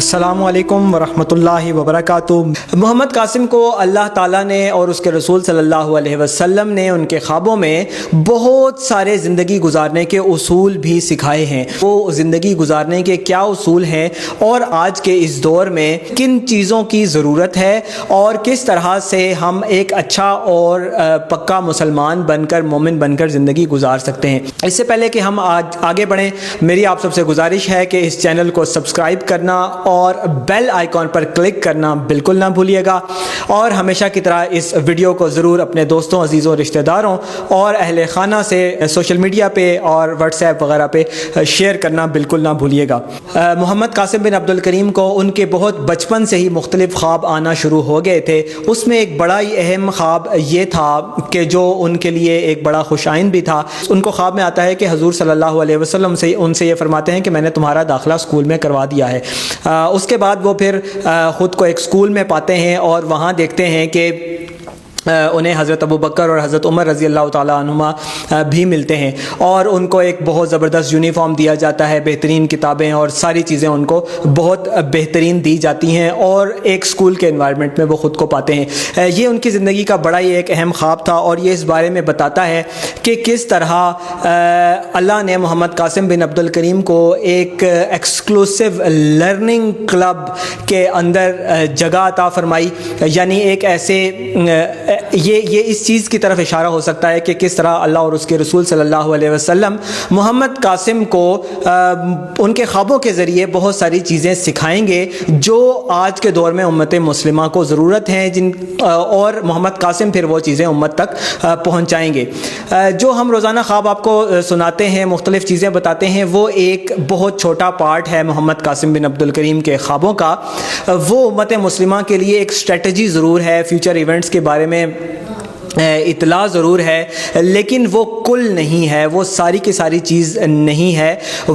السلام علیکم ورحمۃ اللہ وبرکاتہ۔ محمد قاسم کو اللہ تعالیٰ نے اور اس کے رسول صلی اللہ علیہ وسلم نے ان کے خوابوں میں بہت سارے زندگی گزارنے کے اصول بھی سکھائے ہیں۔ وہ زندگی گزارنے کے کیا اصول ہیں اور آج کے اس دور میں کن چیزوں کی ضرورت ہے اور کس طرح سے ہم ایک اچھا اور پکا مسلمان بن کر، مومن بن کر زندگی گزار سکتے ہیں۔ اس سے پہلے کہ ہم آج آگے بڑھیں، میری آپ سب سے گزارش ہے کہ اس چینل کو سبسکرائب کرنا اور بیل آئیکن پر کلک کرنا بالکل نہ بھولیے گا، اور ہمیشہ کی طرح اس ویڈیو کو ضرور اپنے دوستوں، عزیزوں، رشتہ داروں اور اہل خانہ سے سوشل میڈیا پہ اور واٹس ایپ وغیرہ پہ شیئر کرنا بالکل نہ بھولیے گا۔ محمد قاسم بن عبد الکریم کو ان کے بہت بچپن سے ہی مختلف خواب آنا شروع ہو گئے تھے۔ اس میں ایک بڑا ہی اہم خواب یہ تھا کہ جو ان کے لیے ایک بڑا خوش آئند بھی تھا۔ ان کو خواب میں آتا ہے کہ حضور صلی اللہ علیہ وسلم سے ان سے یہ فرماتے ہیں کہ میں نے تمہارا داخلہ اسکول میں کروا دیا ہے۔ اس کے بعد وہ پھر خود کو ایک اسکول میں پاتے ہیں اور وہاں دیکھتے ہیں کہ انہیں حضرت ابوبکر اور حضرت عمر رضی اللہ تعالیٰ عنہما بھی ملتے ہیں، اور ان کو ایک بہت زبردست یونیفارم دیا جاتا ہے، بہترین کتابیں اور ساری چیزیں ان کو بہت بہترین دی جاتی ہیں، اور ایک اسکول کے انوائرمنٹ میں وہ خود کو پاتے ہیں۔ یہ ان کی زندگی کا بڑا ہی ایک اہم خواب تھا، اور یہ اس بارے میں بتاتا ہے کہ کس طرح اللہ نے محمد قاسم بن عبد الکریم کو ایک ایکسکلوسیو لرننگ کلب کے اندر جگہ عطا فرمائی، یعنی ایک ایسے یہ اس چیز کی طرف اشارہ ہو سکتا ہے کہ کس طرح اللہ اور اس کے رسول صلی اللہ علیہ وسلم محمد قاسم کو ان کے خوابوں کے ذریعے بہت ساری چیزیں سکھائیں گے جو آج کے دور میں امت مسلمہ کو ضرورت ہیں، اور محمد قاسم پھر وہ چیزیں امت تک پہنچائیں گے۔ جو ہم روزانہ خواب آپ کو سناتے ہیں، مختلف چیزیں بتاتے ہیں، وہ ایک بہت چھوٹا پارٹ ہے محمد قاسم بن عبد الکریم کے خوابوں کا۔ وہ امت مسلمہ کے لیے ایک اسٹریٹجی ضرور ہے، فیوچر ایونٹس کے بارے میں اطلاع ضرور ہے، لیکن وہ کل نہیں ہے، وہ ساری کی ساری چیز نہیں ہے۔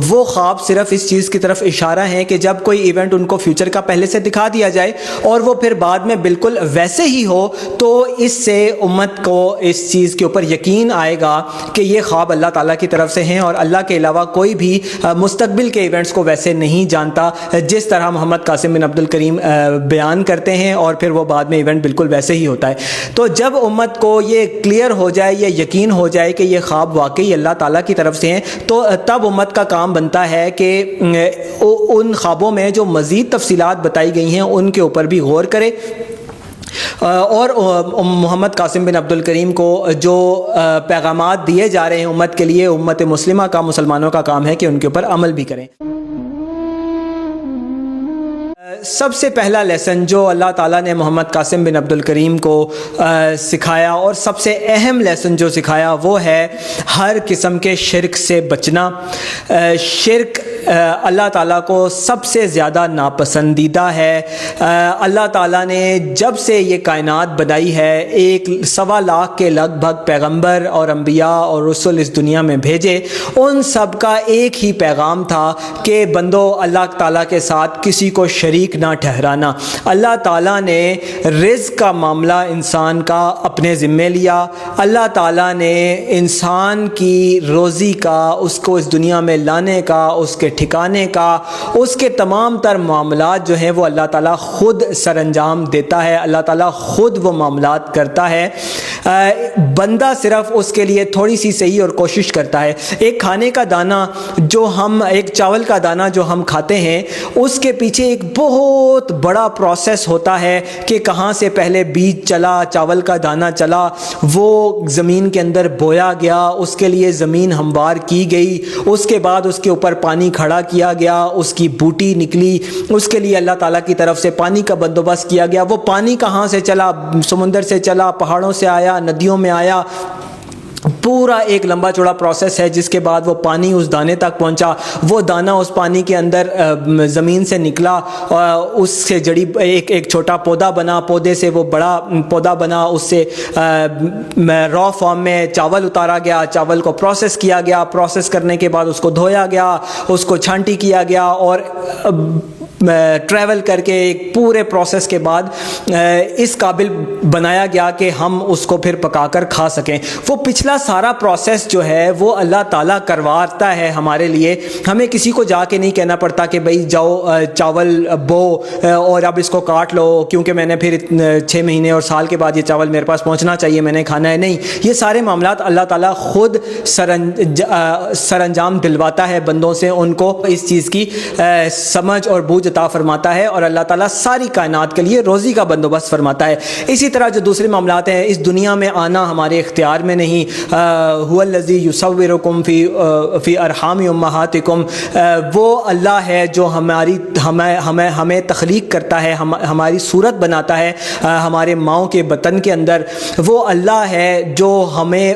وہ خواب صرف اس چیز کی طرف اشارہ ہیں کہ جب کوئی ایونٹ ان کو فیوچر کا پہلے سے دکھا دیا جائے اور وہ پھر بعد میں بالکل ویسے ہی ہو، تو اس سے امت کو اس چیز کے اوپر یقین آئے گا کہ یہ خواب اللہ تعالیٰ کی طرف سے ہیں، اور اللہ کے علاوہ کوئی بھی مستقبل کے ایونٹس کو ویسے نہیں جانتا جس طرح محمد قاسم بن عبد الکریم بیان کرتے ہیں، اور پھر وہ بعد میں ایونٹ بالکل ویسے ہی ہوتا ہے۔ تو جب امت کو یہ کلیئر ہو جائے، یہ یقین ہو جائے کہ یہ خواب واقعی اللہ تعالیٰ کی طرف سے ہیں، تو تب امت کا کام بنتا ہے کہ ان خوابوں میں جو مزید تفصیلات بتائی گئی ہیں ان کے اوپر بھی غور کرے، اور محمد قاسم بن عبد الکریم کو جو پیغامات دیے جا رہے ہیں امت کے لیے، امت مسلمہ کا، مسلمانوں کا کام ہے کہ ان کے اوپر عمل بھی کریں۔ سب سے پہلا لیسن جو اللہ تعالیٰ نے محمد قاسم بن عبد الکریم کو سکھایا، اور سب سے اہم لیسن جو سکھایا، وہ ہے ہر قسم کے شرک سے بچنا۔ شرک اللہ تعالیٰ کو سب سے زیادہ ناپسندیدہ ہے۔ اللہ تعالیٰ نے جب سے یہ کائنات بنائی ہے، 1.25 لاکھ کے لگ بھگ پیغمبر اور انبیاء اور رسول اس دنیا میں بھیجے، ان سب کا ایک ہی پیغام تھا کہ بندو اللہ تعالیٰ کے ساتھ کسی کو شریک نہ ٹھہرانا۔ اللہ تعالیٰ نے رزق کا معاملہ انسان کا اپنے ذمے لیا۔ اللہ تعالیٰ نے انسان کی روزی کا، اس کو اس دنیا میں لانے کا، اس کے ٹھکانے کا، اس کے تمام تر معاملات جو ہیں وہ اللہ تعالیٰ خود سر انجام دیتا ہے، اللہ تعالیٰ خود وہ معاملات کرتا ہے۔ بندہ صرف اس کے لیے تھوڑی سی صحیح اور کوشش کرتا ہے۔ ایک کھانے کا دانہ جو ہم، ایک چاول کا دانہ جو ہم کھاتے ہیں، اس کے پیچھے ایک بہت بڑا پروسیس ہوتا ہے کہ کہاں سے پہلے بیج چلا، چاول کا دانہ چلا، وہ زمین کے اندر بویا گیا، اس کے لیے زمین ہموار کی گئی، اس کے بعد اس کے اوپر پانی کھڑا کیا گیا، اس کی بوٹی نکلی، اس کے لیے اللہ تعالیٰ کی طرف سے پانی کا بندوبست کیا گیا۔ وہ پانی کہاں سے چلا؟ سمندر سے چلا، پہاڑوں سے آیا، ندیوں میں آیا، پورا ایک لمبا چوڑا پروسیس ہے، جس کے بعد وہ پانی اس دانے تک پہنچا، وہ دانہ اس پانی کے اندر زمین سے نکلا، اس سے جڑی ایک چھوٹا پودا بنا، پودے سے وہ بڑا پودا بنا، اس سے را فارم میں چاول اتارا گیا، چاول کو پروسیس کیا گیا، پروسیس کرنے کے بعد اس کو دھویا گیا، اس کو چھانٹی کیا گیا، اور ٹریول کر کے ایک پورے پروسیس کے بعد اس قابل بنایا گیا کہ ہم اس کو پھر پکا کر کھا سکیں. وہ پچھلا سارا پروسیس جو ہے وہ اللہ تعالیٰ کرواتا ہے ہمارے لیے. ہمیں کسی کو جا کے نہیں کہنا پڑتا کہ بھئی جاؤ چاول بو اور اب اس کو کاٹ لو کیونکہ میں نے پھر 6 مہینے اور سال کے بعد یہ چاول میرے پاس پہنچنا چاہیے, میں نے کھانا ہے. نہیں, یہ سارے معاملات اللہ تعالیٰ خود سر انجام دلواتا ہے بندوں سے, ان کو اس چیز کی سمجھ اور بوجھ عطا فرماتا ہے, اور اللہ تعالیٰ ساری کائنات کے لیے روزی کا بندوبست فرماتا ہے. اسی طرح جو دوسرے معاملات ہیں, اس دنیا میں آنا ہمارے اختیار میں نہیں. هو الذی یصورکم فی ارحام امہاتکم, وہ اللہ ہے جو ہمیں تخلیق کرتا ہے, ہماری صورت بناتا ہے ہمارے ماؤں کے بطن کے اندر. وہ اللہ ہے جو ہمیں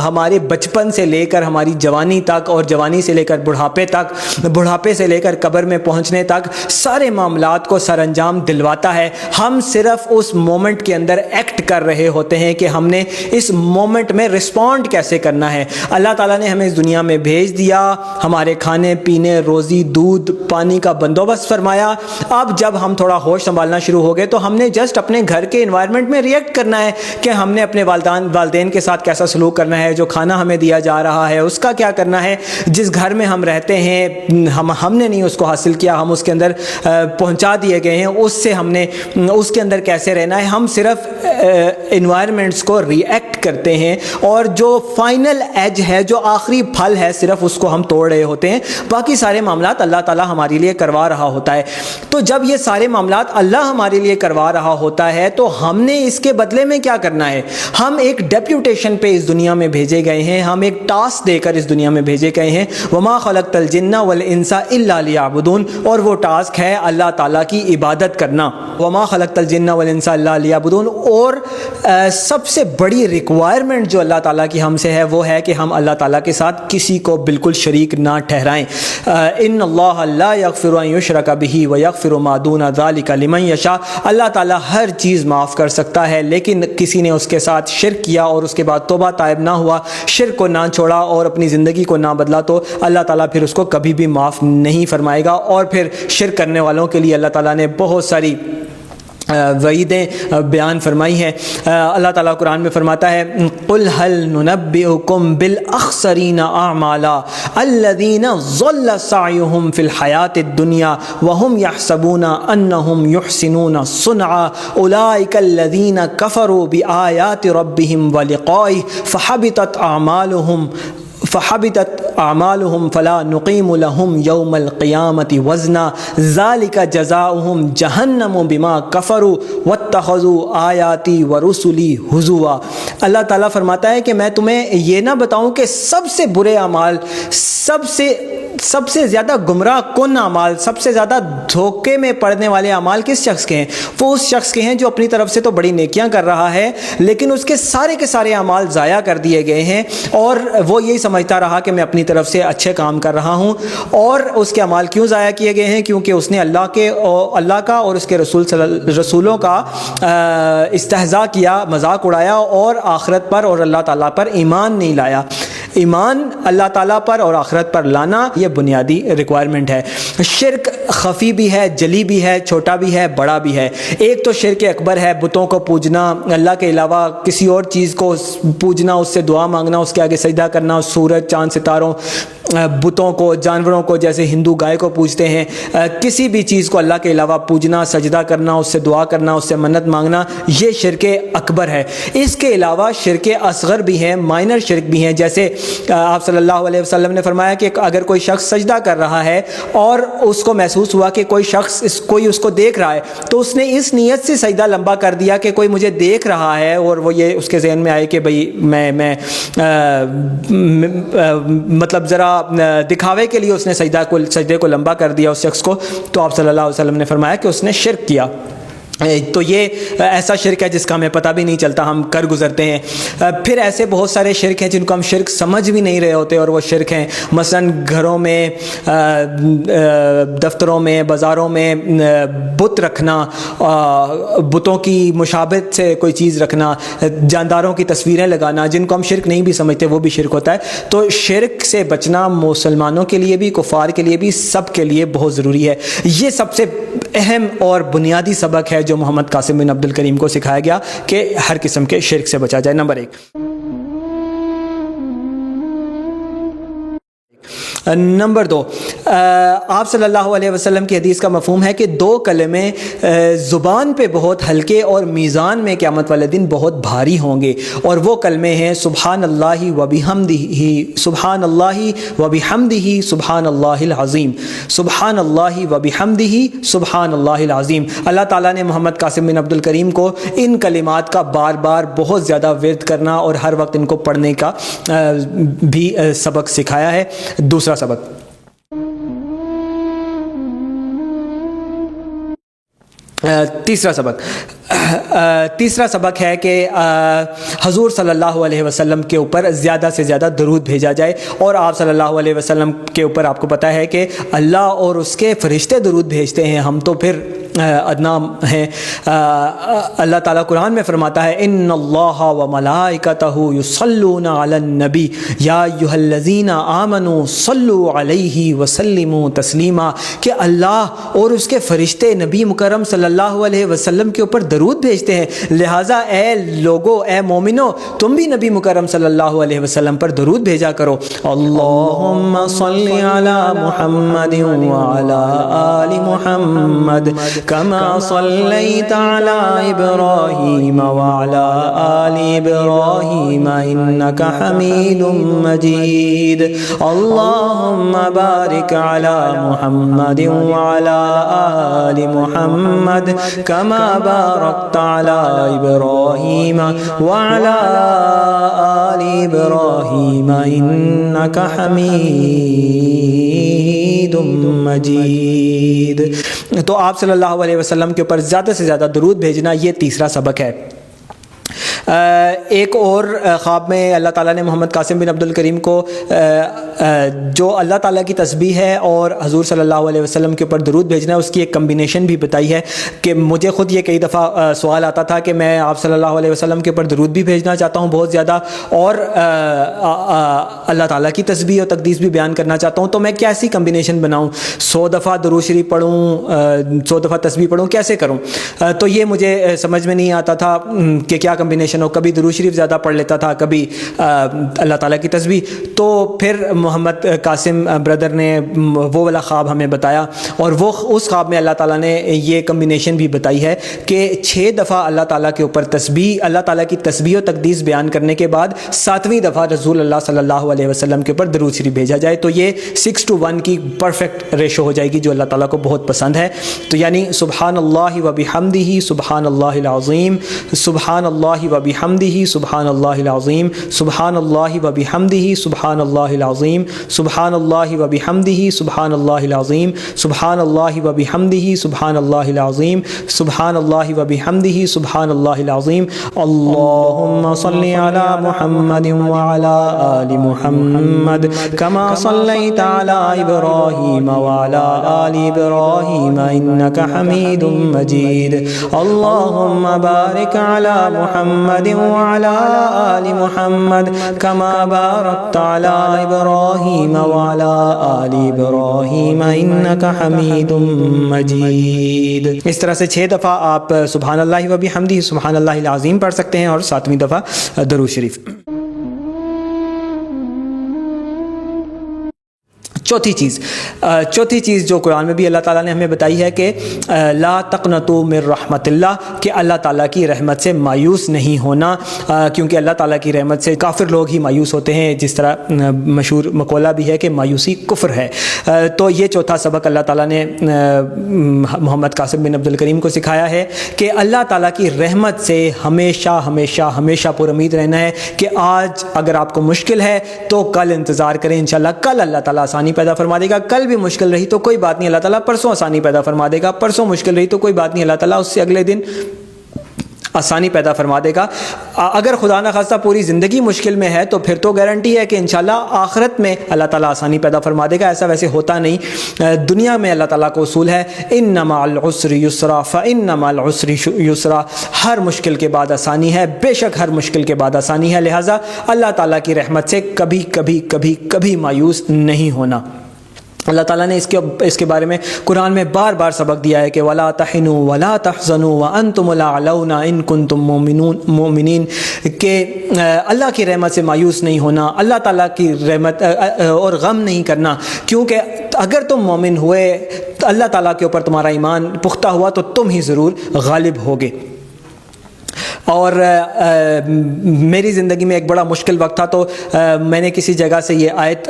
ہمارے بچپن سے لے کر ہماری جوانی تک, اور جوانی سے لے کر بڑھاپے تک, بڑھاپے سے لے کر قبر میں پہنچنے تک سارے معاملات کو سر انجام دلواتا ہے. ہم صرف اس مومنٹ کے اندر ایکٹ کر رہے ہوتے ہیں کہ ہم نے اس مومنٹ میں رسپونڈ کیسے کرنا ہے. اللہ تعالیٰ نے ہمیں اس دنیا میں بھیج دیا, ہمارے کھانے پینے, روزی, دودھ, پانی کا بندوبست فرمایا. اب جب ہم تھوڑا ہوش سنبھالنا شروع ہو گئے تو ہم نے جسٹ اپنے گھر کے انوائرمنٹ میں ریئیکٹ کرنا ہے کہ ہم نے اپنے والدین کے ساتھ کیسا سلوک کرنا ہے, جو کھانا ہمیں دیا جا رہا ہے اس کا کیا کرنا ہے, جس گھر میں ہم رہتے ہیں ہم نے نہیں اس کو حاصل کیا, ہم اس کے اندر پہنچا دیے گئے ہیں, اس سے ہم نے اس کے اندر کیسے رہنا ہے. ہم صرف انوائرمنٹس کو ری ایکٹ کرتے ہیں, اور جو فائنل ایج ہے, جو آخری پھل ہے, صرف اس کو ہم توڑ رہے ہوتے ہیں. باقی سارے معاملات اللہ تعالیٰ ہمارے لیے کروا رہا ہوتا ہے. تو جب یہ سارے معاملات اللہ ہمارے لیے کروا رہا ہوتا ہے تو ہم نے اس کے بدلے میں کیا کرنا ہے. ہم ایک ڈیپیوٹیشن پہ اس دنیا میں بھیجے گئے ہیں, ہم ایک ٹاسک دے کر اس دنیا میں بھیجے گئے ہیں. وما خلقت الجن والانس الا لیعبدون, اور وہ ٹاسک ہے اللہ تعالیٰ کی عبادت کرنا. وما خلقت الجن والانس الا لیعبدون. اور سب سے بڑی ریکوائرمنٹ جو اللہ تعالیٰ کی ہم سے ہے وہ ہے کہ ہم اللہ تعالیٰ کے ساتھ کسی کو بالکل شریک نہ ٹھہرائیں. ان اللہ لا یغفر ان یشرک بہ ویغفر ما دون ذلک لمن یشاء. اللہ تعالیٰ ہر چیز معاف کر سکتا ہے, لیکن کسی نے اس کے ساتھ شرک کیا اور اس کے بعد توبہ طائب نہ ہوا, شرک کو نہ چھوڑا اور اپنی زندگی کو نہ بدلا, تو اللہ تعالیٰ پھر اس کو کبھی بھی معاف نہیں فرمائے گا. اور پھر شرک کرنے والوں کے لیے اللہ تعالیٰ نے بہت ساری وعیدیں بیان فرمائی ہیں. اللہ تعالیٰ قرآن میں فرماتا ہے قل هل ننبئكم بالاخسرین اعمالا الذین ضل سعیهم فی الحیاۃ الدنیا وهم يحسبون انهم يحسنون صنعا اولئک الذین کفروا بآیات ربهم ولقائه فحبطت اعمالهم فلا نقیم لهم یوم القیامة وزنا ذلك جزاؤهم جہنم بما کفروا واتخذوا آیاتی ورسلی ہزوا. اللہ تعالیٰ فرماتا ہے کہ میں تمہیں یہ نہ بتاؤں کہ سب سے برے اعمال, سب سے زیادہ گمراہ کن اعمال, سب سے زیادہ دھوکے میں پڑنے والے اعمال کس شخص کے ہیں. وہ اس شخص کے ہیں جو اپنی طرف سے تو بڑی نیکیاں کر رہا ہے لیکن اس کے سارے اعمال ضائع کر دیے گئے ہیں, اور وہ یہی سمجھتا رہا کہ میں اپنی طرف سے اچھے کام کر رہا ہوں. اور اس کے اعمال کیوں ضائع کیے گئے ہیں؟ کیونکہ اس نے اللہ کا اور اس کے رسولوں کا استہزاء کیا, مذاق اڑایا, اور آخرت پر اور اللہ تعالیٰ پر ایمان نہیں لایا. ایمان اللہ تعالیٰ پر اور آخرت پر لانا یہ بنیادی ریکوائرمنٹ ہے. شرک خفی بھی ہے, جلی بھی ہے, چھوٹا بھی ہے, بڑا بھی ہے. ایک تو شرک اکبر ہے, بتوں کو پوجنا, اللہ کے علاوہ کسی اور چیز کو پوجنا, اس سے دعا مانگنا, اس کے آگے سجدہ کرنا, سورج, چاند, ستاروں, بتوں کو, جانوروں کو, جیسے ہندو گائے کو پوجتے ہیں, کسی بھی چیز کو اللہ کے علاوہ پوجنا, سجدہ کرنا, اس سے دعا کرنا, اس سے منت مانگنا, یہ شرک اکبر ہے. اس کے علاوہ شرک اصغر بھی ہیں, مائنر شرک بھی ہیں. جیسے آپ صلی اللہ علیہ وسلم نے فرمایا کہ اگر کوئی شخص سجدہ کر رہا ہے اور اس کو محسوس ہوا کہ کوئی اس کو دیکھ رہا ہے, تو اس نے اس نیت سے سجدہ لمبا کر دیا کہ کوئی مجھے دیکھ رہا ہے, اور وہ یہ اس کے ذہن میں آئے کہ بھئی میں مطلب ذرا دکھاوے کے لیے اس نے سجدے کو لمبا کر دیا اس شخص کو, تو آپ صلی اللہ علیہ وسلم نے فرمایا کہ اس نے شرک کیا. تو یہ ایسا شرک ہے جس کا ہمیں پتہ بھی نہیں چلتا، ہم کر گزرتے ہیں۔ پھر ایسے بہت سارے شرک ہیں جن کو ہم شرک سمجھ بھی نہیں رہے ہوتے، اور وہ شرک ہیں مثلاً گھروں میں، دفتروں میں، بازاروں میں بت رکھنا، بتوں کی مشابہت سے کوئی چیز رکھنا، جانداروں کی تصویریں لگانا، جن کو ہم شرک نہیں بھی سمجھتے وہ بھی شرک ہوتا ہے۔ تو شرک سے بچنا مسلمانوں کے لیے بھی، کفار کے لیے بھی، سب کے لیے بہت ضروری ہے۔ یہ سب سے اہم اور بنیادی سبق ہے جو محمد قاسم بن عبد الکریم کو سکھایا گیا کہ ہر قسم کے شرک سے بچا جائے۔ نمبر 1۔ نمبر 2، آپ صلی اللہ علیہ وسلم کی حدیث کا مفہوم ہے کہ 2 کلمے زبان پہ بہت ہلکے اور میزان میں قیامت والے دن بہت بھاری ہوں گے، اور وہ کلمے ہیں سبحان اللہ و بحمدہ، سبحان اللہ و بحمدہ، سبحان اللہ العظیم، سبحان اللہ و بحمدہ، سبحان اللہ العظیم۔ اللہ تعالیٰ نے محمد قاسم بن عبد الکریم کو ان کلمات کا بار بار بہت زیادہ ورد کرنا اور ہر وقت ان کو پڑھنے کا بھی سبق سکھایا ہے۔ دوسرا سبق، تیسرا سبق ہے کہ حضور صلی اللہ علیہ وسلم کے اوپر زیادہ سے زیادہ درود بھیجا جائے، اور آپ صلی اللہ علیہ وسلم کے اوپر آپ کو پتہ ہے کہ اللہ اور اس کے فرشتے درود بھیجتے ہیں، ہم تو پھر ادنا ہیں۔ اللہ تعالیٰ قرآن میں فرماتا ہے ان اللہ و ملائکتہ یصلون علی النبی یا ایھا الذین آمنوا صلوا علیہ وسلموا تسلیما، کہ اللہ اور اس کے فرشتے نبی مکرم صلی اللہ علیہ وسلم کے اوپر درود بھیجتے ہیں، لہٰذا اے لوگو، اے مومنو، تم بھی نبی مکرم صلی اللہ علیہ وسلم پر درود بھیجا کرو۔ اللہم صلی علی محمد وعلی آل محمد کما صلیت علی ابراہیم وعلی آل ابراہیم انک حمید مجید۔ اللہم بارک علی محمد وعلی آل محمد کما بارکت علی ابراہیم وعلی آل ابراہیم انک حمید مجید۔ تو آپ صلی اللہ علیہ وسلم کے اوپر زیادہ سے زیادہ درود بھیجنا، یہ تیسرا سبق ہے۔ ایک اور خواب میں اللہ تعالیٰ نے محمد قاسم بن عبد الکریم کو جو اللہ تعالیٰ کی تسبیح ہے اور حضور صلی اللہ علیہ وسلم کے اوپر درود بھیجنا ہے، اس کی ایک کمبینیشن بھی بتائی ہے کہ مجھے خود یہ کئی دفعہ سوال آتا تھا کہ میں آپ صلی اللہ علیہ وسلم کے اوپر درود بھی بھیجنا چاہتا ہوں بہت زیادہ، اور اللہ تعالیٰ کی تسبیح اور تقدیس بھی بیان کرنا چاہتا ہوں، تو میں کیسی کمبینیشن بناؤں؟ 100 دفعہ درود شریف پڑھوں، 100 دفعہ تسبیح پڑھوں، کیسے کروں؟ تو یہ مجھے سمجھ میں نہیں آتا تھا کہ کیا کمبینیشن ہو، کبھی درود شریف زیادہ پڑھ لیتا تھا، کبھی اللہ تعالیٰ کی تسبیح۔ تو پھر محمد قاسم بردر نے وہ والا خواب ہمیں بتایا، اور وہ اس خواب میں اللہ تعالیٰ نے یہ کمبینیشن بھی بتائی ہے کہ 6 دفعہ اللہ تعالیٰ کے اوپر تسبیح، اللہ تعالیٰ کی تسبیح و تقدیس بیان کرنے کے بعد 7ویں دفعہ رسول اللہ صلی اللہ علیہ وسلم کے اوپر درود شریف بھیجا جائے، تو یہ 6:1 کی پرفیکٹ ریشو ہو جائے گی جو اللہ تعالیٰ کو بہت پسند ہے۔ تو یعنی سبحان اللہ و بحمدہ سبحان اللہ العظیم، سبحان اللہ و بحمدہ سبحان اللہ العظیم، سبحان اللہ و بحمدہ سبحان اللہ العظیم، سبحان اللہ و بحمدہ سبحان اللہ العظیم، سبحان اللہ و بحمدہ سبحان اللہ العظیم، سبحان اللہ و بحمدہ سبحان اللہ العظیم۔ اللہم صلی علی محمد وعلی آل محمد کما صلیت علی ابراہیم وعلی آل ابراہیم انک حمید مجید۔ اللہم بارک علی محمد وعلى آل محمد كما باركت على إبراهيم وعلى آل إبراهيم إنك حميد مجيد۔ اس طرح سے 6 دفعہ آپ سبحان اللہ و بحمدہ سبحان اللہ العظیم پڑھ سکتے ہیں، اور 7ویں دفعہ درود شریف۔ چوتھی چیز جو قرآن میں بھی اللہ تعالیٰ نے ہمیں بتائی ہے کہ لا تقنطوا من رحمت اللہ، کہ اللہ تعالیٰ کی رحمت سے مایوس نہیں ہونا، کیونکہ اللہ تعالیٰ کی رحمت سے کافر لوگ ہی مایوس ہوتے ہیں، جس طرح مشہور مقولہ بھی ہے کہ مایوسی کفر ہے۔ تو یہ چوتھا سبق اللہ تعالیٰ نے محمد قاسم بن عبد الکریم کو سکھایا ہے کہ اللہ تعالیٰ کی رحمت سے ہمیشہ ہمیشہ ہمیشہ پر امید رہنا ہے کہ آج اگر آپ کو مشکل ہے تو کل انتظار کریں، انشاءاللہ کل اللہ تعالیٰ آسانی پیدا فرما دے گا. کل بھی مشکل رہی تو کوئی بات نہیں, اللہ تعالیٰ پرسوں آسانی پیدا فرما دے گا. پرسوں مشکل رہی تو کوئی بات نہیں, اللہ تعالیٰ اس سے اگلے دن آسانی پیدا فرما دے گا. اگر خدا نخواستہ پوری زندگی مشکل میں ہے تو پھر تو گارنٹی ہے کہ انشاءاللہ آخرت میں اللہ تعالیٰ آسانی پیدا فرما دے گا. ایسا ویسے ہوتا نہیں, دنیا میں اللہ تعالیٰ کو اصول ہے ان مع العسر یسرا فان مع العسر یسرا, ہر مشکل کے بعد آسانی ہے, بے شک ہر مشکل کے بعد آسانی ہے. لہٰذا اللہ تعالیٰ کی رحمت سے کبھی کبھی کبھی کبھی مایوس نہیں ہونا. اللہ تعالیٰ نے اس کے بارے میں قرآن میں بار بار سبق دیا ہے کہ وَلَا تَحِنُوا وَلَا تَحْزَنُوا وَأَنْتُمُ الْأَعْلَوْنَ إِن كُنتُم مُؤْمِنِينَ, کہ اللہ کی رحمت سے مایوس نہیں ہونا, اللہ تعالیٰ کی رحمت اور غم نہیں کرنا, کیونکہ اگر تم مومن ہوئے, اللہ تعالیٰ کے اوپر تمہارا ایمان پختہ ہوا تو تم ہی ضرور غالب ہوگے. اور میری زندگی میں ایک بڑا مشکل وقت تھا, تو میں نے کسی جگہ سے یہ آیت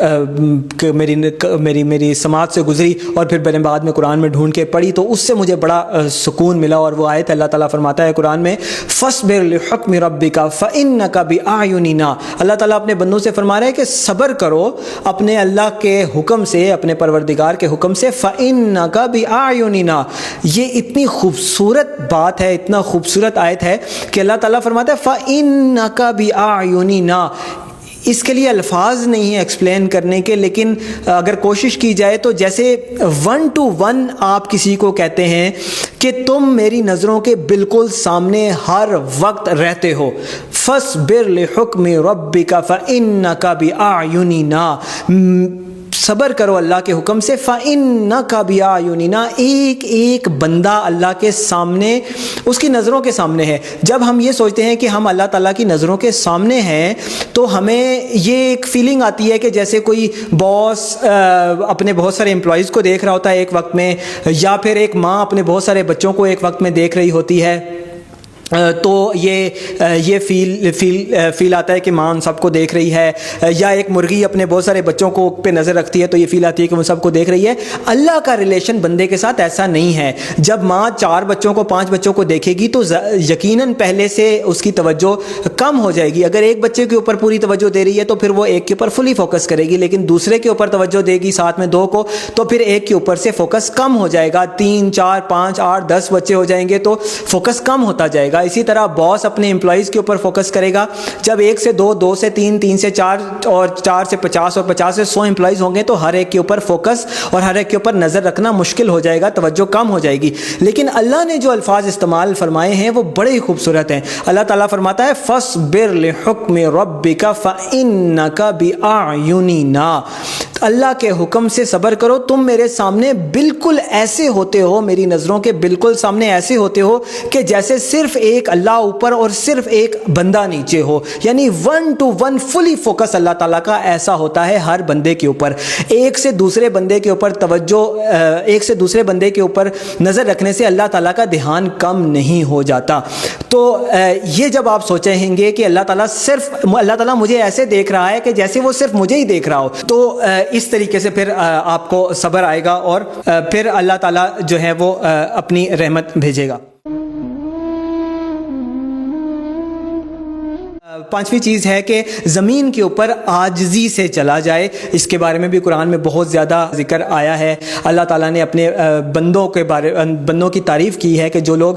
میری سماعت سے گزری اور پھر میں نے بعد میں قرآن میں ڈھونڈ کے پڑھی, تو اس سے مجھے بڑا سکون ملا. اور وہ آیت اللہ تعالیٰ فرماتا ہے قرآن میں فَاصْبِرْ لِحُكْمِ رَبِّكَ فَإِنَّكَ بِأَعْيُنِنَا. اللہ تعالیٰ اپنے بندوں سے فرما رہا ہے کہ صبر کرو اپنے اللہ کے حکم سے, اپنے پروردگار کے حکم سے. فَإِنَّكَ بِأَعْيُنِنَا, یہ اتنی خوبصورت بات ہے, اتنا خوبصورت آیت ہے کہ اللہ تعالیٰ فرماتا ہے فَإِنَّكَ بِأَعْيُنِنَا. اس کے لیے الفاظ نہیں ہیں ایکسپلین کرنے کے, لیکن اگر کوشش کی جائے تو جیسے 1 to 1 آپ کسی کو کہتے ہیں کہ تم میری نظروں کے بالکل سامنے ہر وقت رہتے ہو. فَاصْبِرْ لِحُكْمِ رَبِّكَ فَإِنَّكَ بِأَعْيُنِنَا, صبر کرو اللہ کے حکم سے. فَإِنَّكَ بِأَعْيُنِنَا, ایک ایک بندہ اللہ کے سامنے, اس کی نظروں کے سامنے ہے. جب ہم یہ سوچتے ہیں کہ ہم اللہ تعالیٰ کی نظروں کے سامنے ہیں تو ہمیں یہ ایک فیلنگ آتی ہے کہ جیسے کوئی باس اپنے بہت سارے امپلائیز کو دیکھ رہا ہوتا ہے ایک وقت میں, یا پھر ایک ماں اپنے بہت سارے بچوں کو ایک وقت میں دیکھ رہی ہوتی ہے. تو یہ فیل آتا ہے کہ ماں ان سب کو دیکھ رہی ہے, یا ایک مرغی اپنے بہت سارے بچوں کو پہ نظر رکھتی ہے تو یہ فیل آتی ہے کہ وہ سب کو دیکھ رہی ہے. اللہ کا ریلیشن بندے کے ساتھ ایسا نہیں ہے. جب ماں 4 بچوں کو 5 بچوں کو دیکھے گی تو یقیناً پہلے سے اس کی توجہ کم ہو جائے گی. اگر ایک بچے کے اوپر پوری توجہ دے رہی ہے تو پھر وہ ایک کے اوپر فلی فوکس کرے گی, لیکن دوسرے کے اوپر توجہ دے گی ساتھ میں 2 کو, تو پھر ایک کے اوپر سے فوکس کم ہو جائے گا. 3 4 5 8 10 بچے ہو جائیں گے تو فوکس کم ہوتا جائے گا. اسی طرح باس اپنے امپلائیز کے اوپر فوکس کرے گا. جب 1 سے 2 2 سے 3 3 سے 4 اور 4 سے 50 اور 50 سے 100 امپلائیز ہوں گے تو ہر ایک کے اوپر فوکس اور ہر ایک کے اوپر نظر رکھنا مشکل ہو جائے گا, توجہ کم ہو جائے گی. لیکن اللہ نے جو الفاظ استعمال فرمائے ہیں وہ بڑے ہی خوبصورت ہیں. اللہ تعالیٰ فرماتا ہے فَاصْبِرْ لِحُكْمِ رَبِّكَ فَإِنَّكَ بِأَعْيُنِنَا, اللہ کے حکم سے صبر کرو, تم میرے سامنے بالکل ایسے ہوتے ہو, میری نظروں کے بالکل سامنے ایسے ہوتے ہو کہ جیسے صرف ایک اللہ اوپر اور صرف ایک بندہ نیچے ہو. یعنی 1 to 1 فلی فوکس اللہ تعالیٰ کا ایسا ہوتا ہے ہر بندے کے اوپر. ایک سے دوسرے بندے کے اوپر توجہ, ایک سے دوسرے بندے کے اوپر نظر رکھنے سے اللہ تعالیٰ کا دھیان کم نہیں ہو جاتا. تو یہ جب آپ سوچیں گے کہ اللہ تعالیٰ مجھے ایسے دیکھ رہا ہے کہ جیسے وہ صرف مجھے ہی دیکھ رہا ہو, تو اس طریقے سے پھر آپ کو صبر آئے گا اور پھر اللہ تعالیٰ جو ہے وہ اپنی رحمت بھیجے گا. 5ویں چیز ہے کہ زمین کے اوپر عاجزی سے چلا جائے. اس کے بارے میں بھی قرآن میں بہت زیادہ ذکر آیا ہے. اللہ تعالیٰ نے اپنے بندوں کی تعریف کی ہے کہ جو لوگ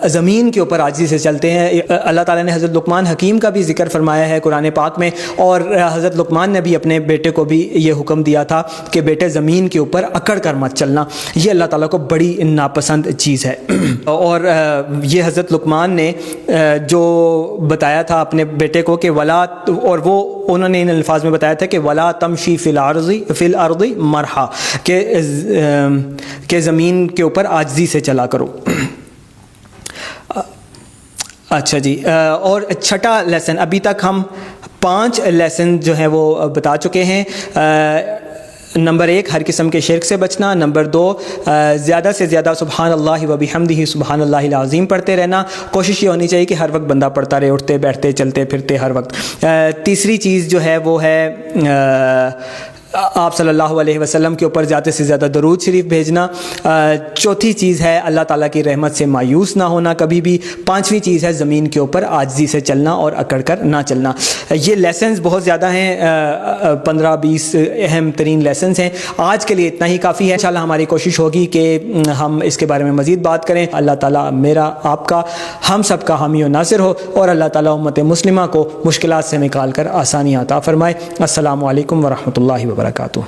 زمین کے اوپر عاجزی سے چلتے ہیں. اللہ تعالیٰ نے حضرت لقمان حکیم کا بھی ذکر فرمایا ہے قرآن پاک میں, اور حضرت لقمان نے بھی اپنے بیٹے کو بھی یہ حکم دیا تھا کہ بیٹے زمین کے اوپر اکڑ کر مت چلنا. یہ اللہ تعالیٰ کو بڑی ناپسند چیز ہے. اور یہ حضرت لقمان نے جو بتایا تھا اپنے بیٹے کو کہ ولا, اور وہ انہوں نے ان الفاظ میں بتایا تھا کہ ولا تمشی فی الارض مرحا, کہ زمین کے اوپر عاجزی سے چلا کرو. اچھا جی, اور 6واں لیسن, ابھی تک ہم 5 لیسن جو ہیں وہ بتا چکے ہیں. نمبر 1 ہر قسم کے شرک سے بچنا. نمبر 2 زیادہ سے زیادہ سبحان اللہ و بحمدہ سبحان اللہ العظیم پڑھتے رہنا. کوشش یہ ہونی چاہیے کہ ہر وقت بندہ پڑھتا رہے, اٹھتے بیٹھتے چلتے پھرتے ہر وقت. تیسری چیز جو ہے وہ ہے آپ صلی اللہ علیہ وسلم کے اوپر زیادہ سے زیادہ درود شریف بھیجنا. چوتھی چیز ہے اللہ تعالیٰ کی رحمت سے مایوس نہ ہونا کبھی بھی. پانچویں چیز ہے زمین کے اوپر عاجزی سے چلنا اور اکڑ کر نہ چلنا. یہ لیسنز بہت زیادہ ہیں, 15-20 اہم ترین لیسنز ہیں. آج کے لیے اتنا ہی کافی ہے. انشاءاللہ ہماری کوشش ہوگی کہ ہم اس کے بارے میں مزید بات کریں. اللہ تعالیٰ میرا, آپ کا, ہم سب کا حامی و ناصر ہو, اور اللہ تعالیٰ امت مسلمہ کو مشکلات سے نکال کر آسانیاں عطا فرمائے. السلام علیکم ورحمۃ اللہ وبرکاتہ.